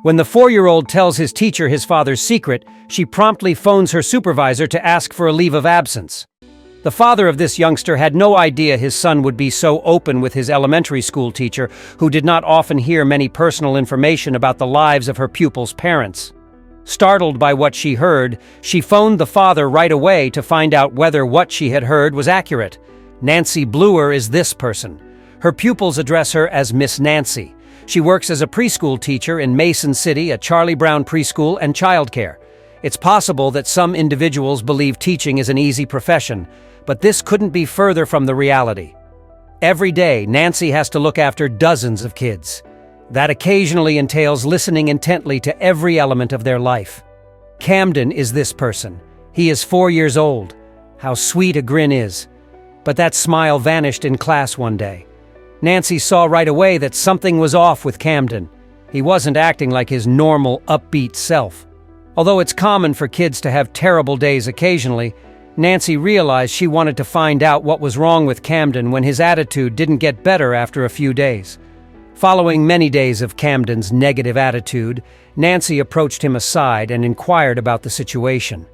When the 4-year-old tells his teacher his father's secret, she promptly phones her supervisor to ask for a leave of absence. The father of this youngster had no idea his son would be so open with his elementary school teacher, who did not often hear many personal information about the lives of her pupils' parents. Startled by what she heard, she phoned the father right away to find out whether what she had heard was accurate. Nancy Bluer is this person. Her pupils address her as Miss Nancy. She works as a preschool teacher in Mason City at Charlie Brown Preschool and Childcare. It's possible that some individuals believe teaching is an easy profession, but this couldn't be further from the reality. Every day, Nancy has to look after dozens of kids. That occasionally entails listening intently to every element of their life. Camden is this person. He is 4 years old. How sweet a grin is. But that smile vanished in class one day. Nancy saw right away that something was off with Camden. He wasn't acting like his normal, upbeat self. Although it's common for kids to have terrible days occasionally, Nancy realized she wanted to find out what was wrong with Camden when his attitude didn't get better after a few days. Following many days of Camden's negative attitude, Nancy approached him aside and inquired about the situation.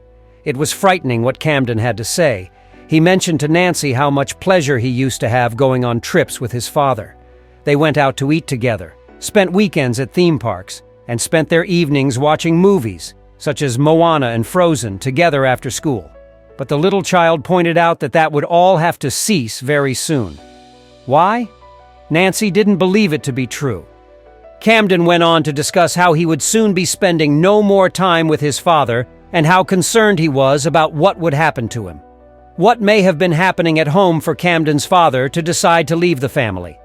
It was frightening what Camden had to say. He mentioned to Nancy how much pleasure he used to have going on trips with his father. They went out to eat together, spent weekends at theme parks, and spent their evenings watching movies, such as Moana and Frozen, together after school. But the little child pointed out that that would all have to cease very soon. Why? Nancy didn't believe it to be true. Camden went on to discuss how he would soon be spending no more time with his father and how concerned he was about what would happen to him. What may have been happening at home for Camden's father to decide to leave the family?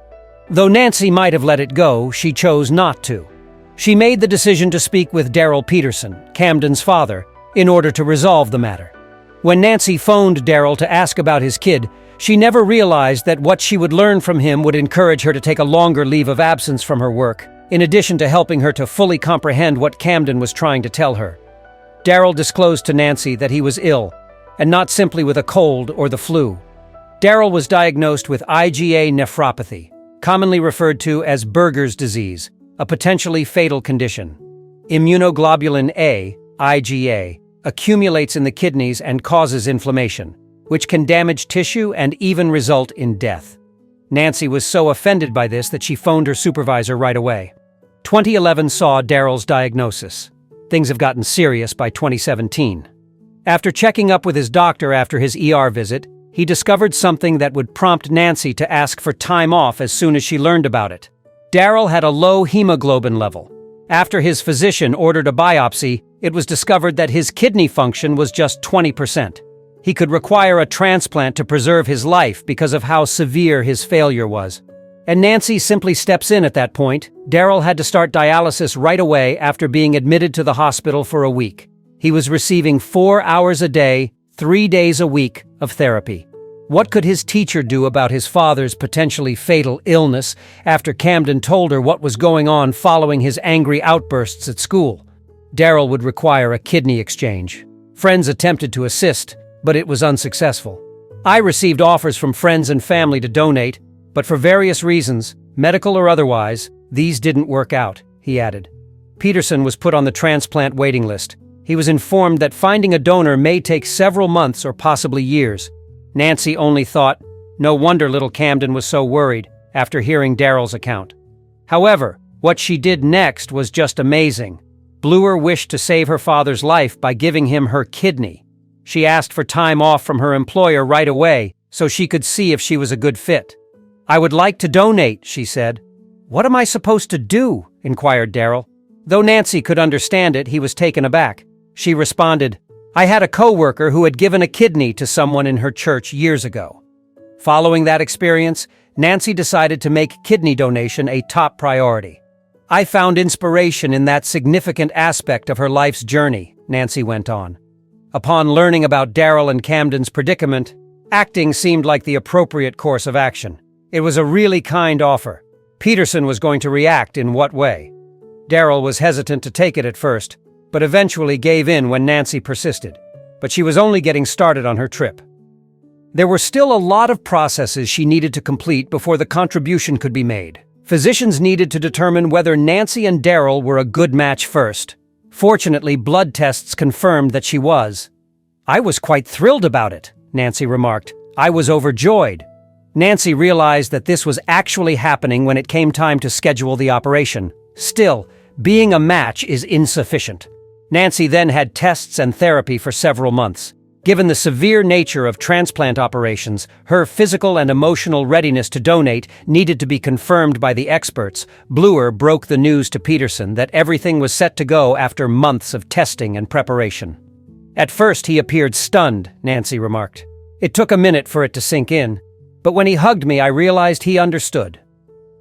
Though Nancy might have let it go, she chose not to. She made the decision to speak with Daryl Peterson, Camden's father, in order to resolve the matter. When Nancy phoned Daryl to ask about his kid, she never realized that what she would learn from him would encourage her to take a longer leave of absence from her work, in addition to helping her to fully comprehend what Camden was trying to tell her. Daryl disclosed to Nancy that he was ill, and not simply with a cold or the flu. Daryl was diagnosed with IgA nephropathy, commonly referred to as Buerger's disease, a potentially fatal condition. Immunoglobulin A, IgA, accumulates in the kidneys and causes inflammation, which can damage tissue and even result in death. Nancy was so offended by this that she phoned her supervisor right away. 2011 saw Daryl's diagnosis. Things have gotten serious by 2017. After checking up with his doctor after his ER visit, he discovered something that would prompt Nancy to ask for time off as soon as she learned about it. Daryl had a low hemoglobin level. After his physician ordered a biopsy, it was discovered that his kidney function was just 20%. He could require a transplant to preserve his life because of how severe his failure was. And Nancy simply steps in at that point. Daryl had to start dialysis right away after being admitted to the hospital for a week. He was receiving 4 hours a day, 3 days a week of therapy. What could his teacher do about his father's potentially fatal illness after Camden told her what was going on following his angry outbursts at school? Daryl would require a kidney exchange. Friends attempted to assist, but it was unsuccessful. I received offers from friends and family to donate, but for various reasons, medical or otherwise, these didn't work out, he added. Peterson was put on the transplant waiting list. He was informed that finding a donor may take several months or possibly years. Nancy only thought, no wonder little Camden was so worried after hearing Daryl's account. However, what she did next was just amazing. Bluer wished to save her father's life by giving him her kidney. She asked for time off from her employer right away so she could see if she was a good fit. "I would like to donate," she said. "What am I supposed to do?" inquired Daryl. Though Nancy could understand it, he was taken aback. She responded, "I had a coworker who had given a kidney to someone in her church years ago." Following that experience, Nancy decided to make kidney donation a top priority. "I found inspiration in that significant aspect of her life's journey," Nancy went on. Upon learning about Daryl and Camden's predicament, acting seemed like the appropriate course of action. It was a really kind offer. Peterson was going to react in what way? Daryl was hesitant to take it at first, but eventually gave in when Nancy persisted. But she was only getting started on her trip. There were still a lot of processes she needed to complete before the contribution could be made. Physicians needed to determine whether Nancy and Daryl were a good match first. Fortunately, blood tests confirmed that she was. "I was quite thrilled about it," Nancy remarked. "I was overjoyed." Nancy realized that this was actually happening when it came time to schedule the operation. Still, being a match is insufficient. Nancy then had tests and therapy for several months. Given the severe nature of transplant operations, her physical and emotional readiness to donate needed to be confirmed by the experts. Bluer broke the news to Peterson that everything was set to go after months of testing and preparation. "At first he appeared stunned," Nancy remarked. "It took a minute for it to sink in, but when he hugged me I realized he understood."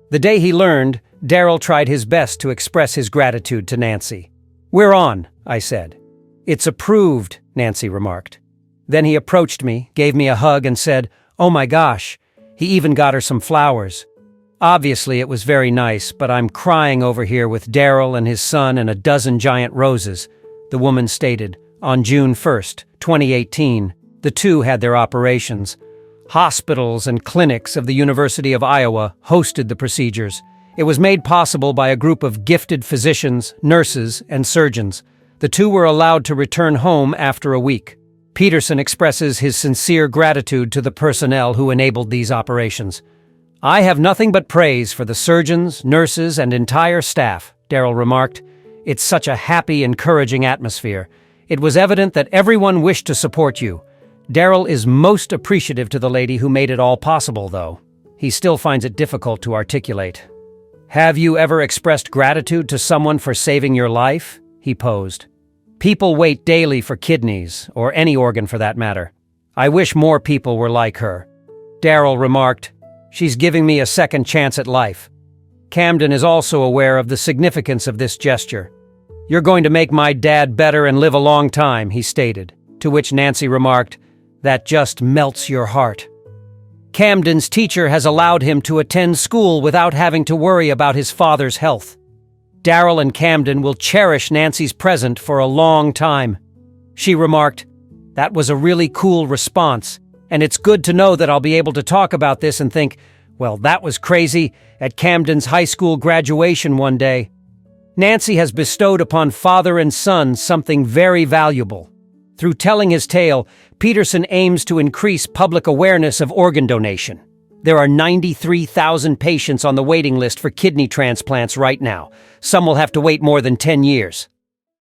The day he learned, Daryl tried his best to express his gratitude to Nancy. "We're on," I said. "It's approved," Nancy remarked. Then he approached me, gave me a hug, and said, "Oh my gosh." He even got her some flowers. Obviously it was very nice, but I'm crying over here with Daryl and his son and a dozen giant roses, the woman stated. On June 1st, 2018, the two had their operations. Hospitals and clinics of the University of Iowa hosted the procedures. It was made possible by a group of gifted physicians, nurses, and surgeons. The two were allowed to return home after a week. Peterson expresses his sincere gratitude to the personnel who enabled these operations. "I have nothing but praise for the surgeons, nurses, and entire staff," Daryl remarked. "It's such a happy, encouraging atmosphere. It was evident that everyone wished to support you." Daryl is most appreciative to the lady who made it all possible, though. He still finds it difficult to articulate. "Have you ever expressed gratitude to someone for saving your life?" he posed. "People wait daily for kidneys, or any organ for that matter. I wish more people were like her." Daryl remarked, "She's giving me a second chance at life." Camden is also aware of the significance of this gesture. "You're going to make my dad better and live a long time," he stated, to which Nancy remarked, "That just melts your heart." Camden's teacher has allowed him to attend school without having to worry about his father's health. Daryl and Camden will cherish Nancy's present for a long time. She remarked, "That was a really cool response, and it's good to know that I'll be able to talk about this and think, well, that was crazy, at Camden's high school graduation one day." Nancy has bestowed upon father and son something very valuable. Through telling his tale, Peterson aims to increase public awareness of organ donation. There are 93,000 patients on the waiting list for kidney transplants right now. Some will have to wait more than 10 years.